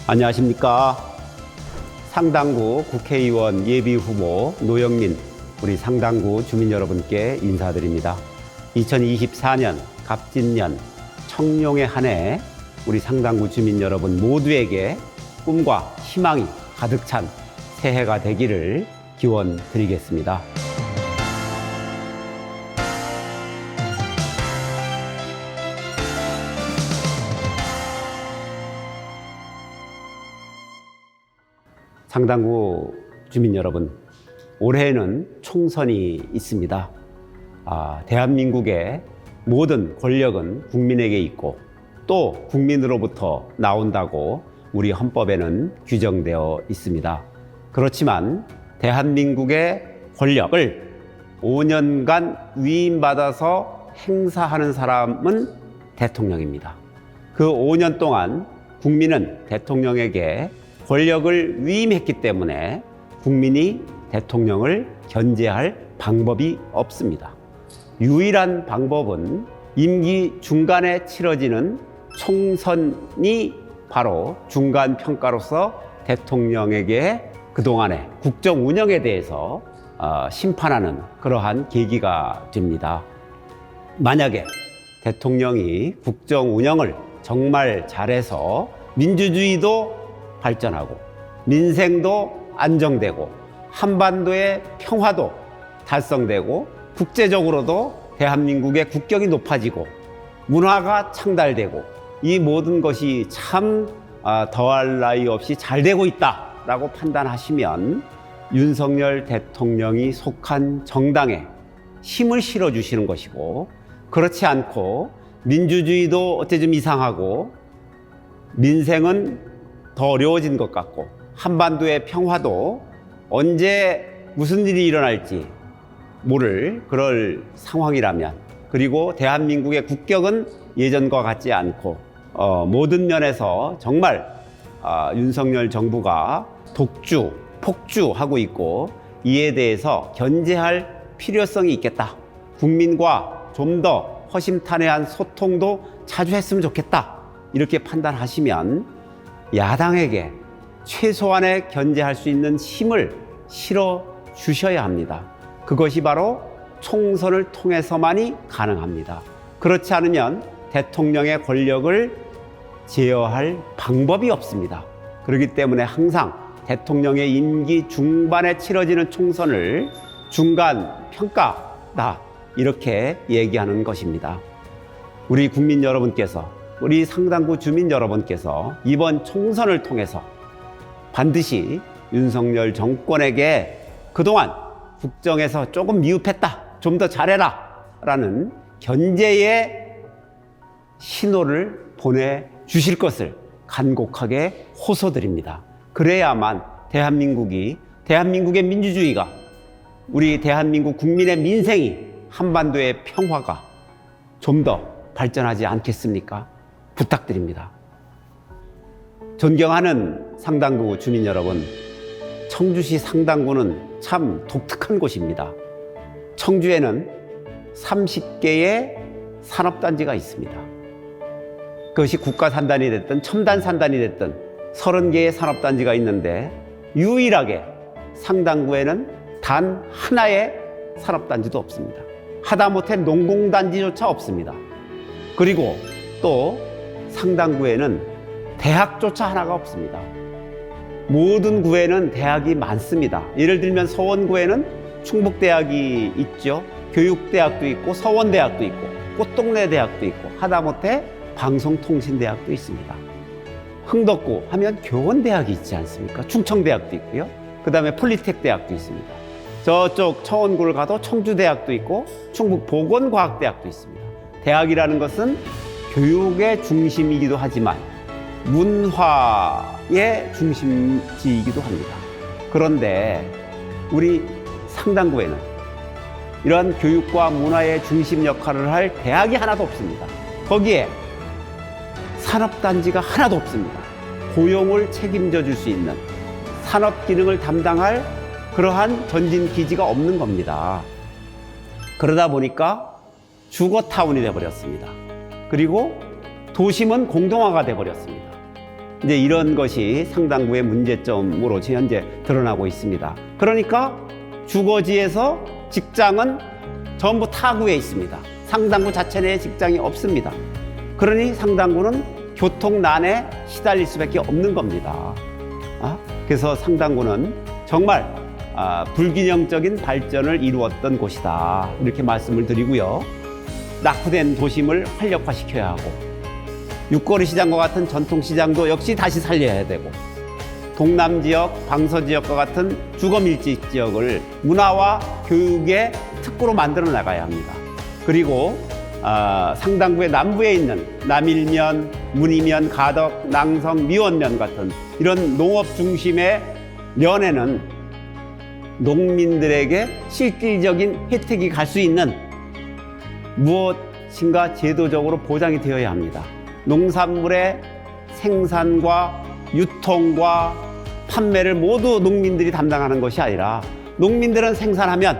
안녕하십니까. 상당구 국회의원 예비후보 노영민 우리 상당구 주민 여러분께 인사드립니다. 2024년 갑진년 청룡의 한 해 우리 상당구 주민 여러분 모두에게 꿈과 희망이 가득 찬 새해가 되기를 기원 드리겠습니다. 상당구 주민 여러분, 올해는 총선이 있습니다. 대한민국의 모든 권력은 국민에게 있고 또 국민으로부터 나온다고 우리 헌법에는 규정되어 있습니다. 그렇지만 대한민국의 권력을 5년간 위임받아서 행사하는 사람은 대통령입니다. 그 5년 동안 국민은 대통령에게 권력을 위임했기 때문에 국민이 대통령을 견제할 방법이 없습니다. 유일한 방법은 임기 중간에 치러지는 총선이 바로 중간 평가로서 대통령에게 그동안의 국정 운영에 대해서 심판하는 그러한 계기가 됩니다. 만약에 대통령이 국정 운영을 정말 잘해서 민주주의도 발전하고 민생도 안정되고 한반도의 평화도 달성되고 국제적으로도 대한민국의 국격이 높아지고 문화가 창달되고 이 모든 것이 참 더할 나위 없이 잘 되고 있다라고 판단하시면 윤석열 대통령이 속한 정당에 힘을 실어주시는 것이고, 그렇지 않고 민주주의도 어째 좀 이상하고 민생은 더 어려워진 것 같고 한반도의 평화도 언제 무슨 일이 일어날지 모를 그럴 상황이라면, 그리고 대한민국의 국격은 예전과 같지 않고 모든 면에서 정말 윤석열 정부가 독주, 폭주하고 있고 이에 대해서 견제할 필요성이 있겠다. 국민과 좀 더 허심탄회한 소통도 자주 했으면 좋겠다. 이렇게 판단하시면 야당에게 최소한의 견제할 수 있는 힘을 실어 주셔야 합니다. 그것이 바로 총선을 통해서만이 가능합니다. 그렇지 않으면 대통령의 권력을 제어할 방법이 없습니다. 그렇기 때문에 항상 대통령의 임기 중반에 치러지는 총선을 중간 평가다, 이렇게 얘기하는 것입니다. 우리 국민 여러분께서, 우리 상당구 주민 여러분께서 이번 총선을 통해서 반드시 윤석열 정권에게 그동안 국정에서 조금 미흡했다, 좀 더 잘해라 라는 견제의 신호를 보내주실 것을 간곡하게 호소드립니다. 그래야만 대한민국의 민주주의가, 우리 대한민국 국민의 민생이, 한반도의 평화가 좀 더 발전하지 않겠습니까? 부탁드립니다. 존경하는 상당구 주민 여러분, 청주시 상당구는 참 독특한 곳입니다. 청주에는 30개의 산업단지가 있습니다. 그것이 국가산단이 됐든 첨단산단이 됐든 30개의 산업단지가 있는데, 유일하게 상당구에는 단 하나의 산업단지도 없습니다. 하다못해 농공단지조차 없습니다. 그리고 또 상당구에는 대학조차 하나가 없습니다. 모든 구에는 대학이 많습니다. 예를 들면 서원구에는 충북대학이 있죠. 교육대학도 있고 서원대학도 있고 꽃동네대학도 있고 하다못해 방송통신대학도 있습니다. 흥덕구 하면 교원대학이 있지 않습니까? 충청대학도 있고요. 그 다음에 폴리텍대학도 있습니다. 저쪽 청원구를 가도 청주대학도 있고 충북보건과학대학도 있습니다. 대학이라는 것은 교육의 중심이기도 하지만 문화의 중심지이기도 합니다. 그런데 우리 상당구에는 이러한 교육과 문화의 중심 역할을 할 대학이 하나도 없습니다. 거기에 산업단지가 하나도 없습니다. 고용을 책임져 줄 수 있는 산업 기능을 담당할 그러한 전진 기지가 없는 겁니다. 그러다 보니까 주거타운이 되어버렸습니다. 그리고 도심은 공동화가 되어버렸습니다. 이제 이런 것이 상당부의 문제점으로 현재 드러나고 있습니다. 그러니까 주거지에서 직장은 전부 타구에 있습니다. 상당구 자체 내에 직장이 없습니다. 그러니 상당구는 교통난에 시달릴 수밖에 없는 겁니다. 그래서 상당구는 정말 불균형적인 발전을 이루었던 곳이다, 이렇게 말씀을 드리고요. 낙후된 도심을 활력화시켜야 하고, 육거리 시장과 같은 전통시장도 역시 다시 살려야 되고, 동남지역, 방서지역과 같은 주거밀집 지역을 문화와 교육의 특구로 만들어 나가야 합니다. 그리고 상당구의 남부에 있는 남일면, 문이면, 가덕, 낭성, 미원면 같은 이런 농업 중심의 면에는 농민들에게 실질적인 혜택이 갈 수 있는 무엇인가 제도적으로 보장이 되어야 합니다. 농산물의 생산과 유통과 판매를 모두 농민들이 담당하는 것이 아니라, 농민들은 생산하면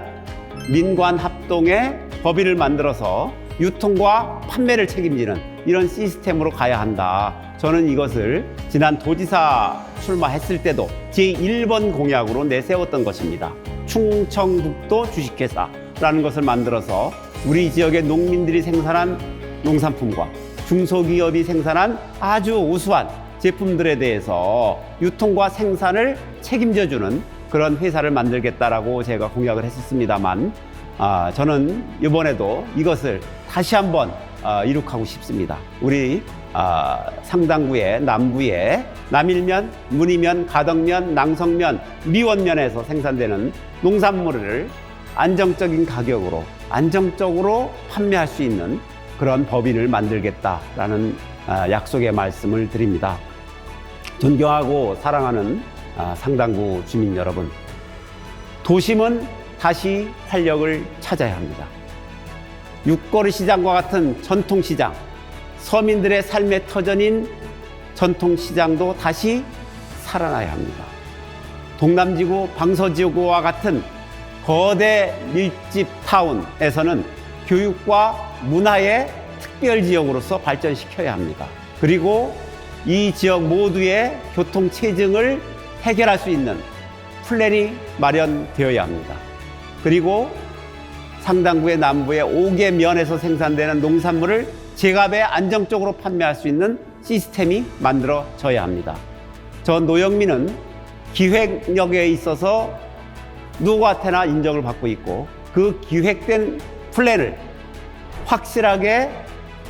민관 합동의 법인을 만들어서 유통과 판매를 책임지는 이런 시스템으로 가야 한다. 저는 이것을 지난 도지사 출마했을 때도 제1번 공약으로 내세웠던 것입니다. 충청북도 주식회사라는 것을 만들어서 우리 지역의 농민들이 생산한 농산품과 중소기업이 생산한 아주 우수한 제품들에 대해서 유통과 생산을 책임져주는 그런 회사를 만들겠다라고 제가 공약을 했었습니다만, 저는 이번에도 이것을 다시 한번 이룩하고 싶습니다. 우리 상당구의 남부에 남일면, 문이면, 가덕면, 낭성면, 미원면에서 생산되는 농산물을 안정적인 가격으로 안정적으로 판매할 수 있는 그런 법인을 만들겠다라는 약속의 말씀을 드립니다. 존경하고 사랑하는 상당구 주민 여러분, 도심은 다시 활력을 찾아야 합니다. 육거리 시장과 같은 전통시장, 서민들의 삶의 터전인 전통시장도 다시 살아나야 합니다. 동남지구, 방서지구와 같은 거대 밀집 타운에서는 교육과 문화의 특별지역으로서 발전시켜야 합니다. 그리고 이 지역 모두의 교통체증을 해결할 수 있는 플랜이 마련되어야 합니다. 그리고 상당구의 남부의 5개 면에서 생산되는 농산물을 제값에 안정적으로 판매할 수 있는 시스템이 만들어져야 합니다. 저 노영민은 기획력에 있어서 누구한테나 인정을 받고 있고, 그 기획된 플랜을 확실하게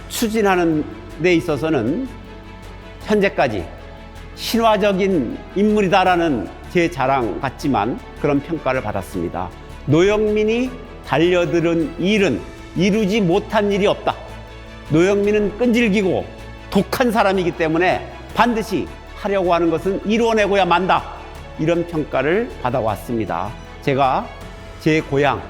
추진하는 데 있어서는 현재까지 신화적인 인물이다라는 제 자랑 같지만 그런 평가를 받았습니다. 노영민이 달려들은 일은 이루지 못한 일이 없다. 노영민은 끈질기고 독한 사람이기 때문에 반드시 하려고 하는 것은 이뤄내고야 만다. 이런 평가를 받아왔습니다. 제가 제 고향,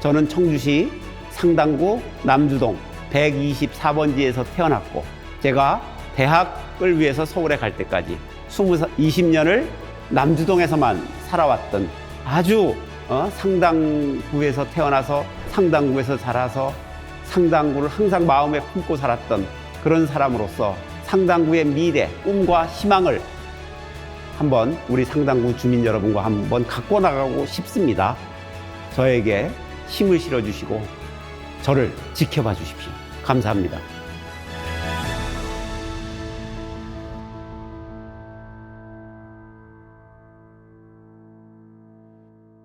저는 청주시 상당구 남주동 124번지에서 태어났고, 제가 대학을 위해서 서울에 갈 때까지 20년을 남주동에서만 살아왔던 아주 상당구에서 태어나서 상당구에서 자라서 상당구를 항상 마음에 품고 살았던 그런 사람으로서 상당구의 미래, 꿈과 희망을 한번 우리 상당구 주민 여러분과 한번 갖고 나가고 싶습니다. 저에게 힘을 실어주시고 저를 지켜봐 주십시오. 감사합니다.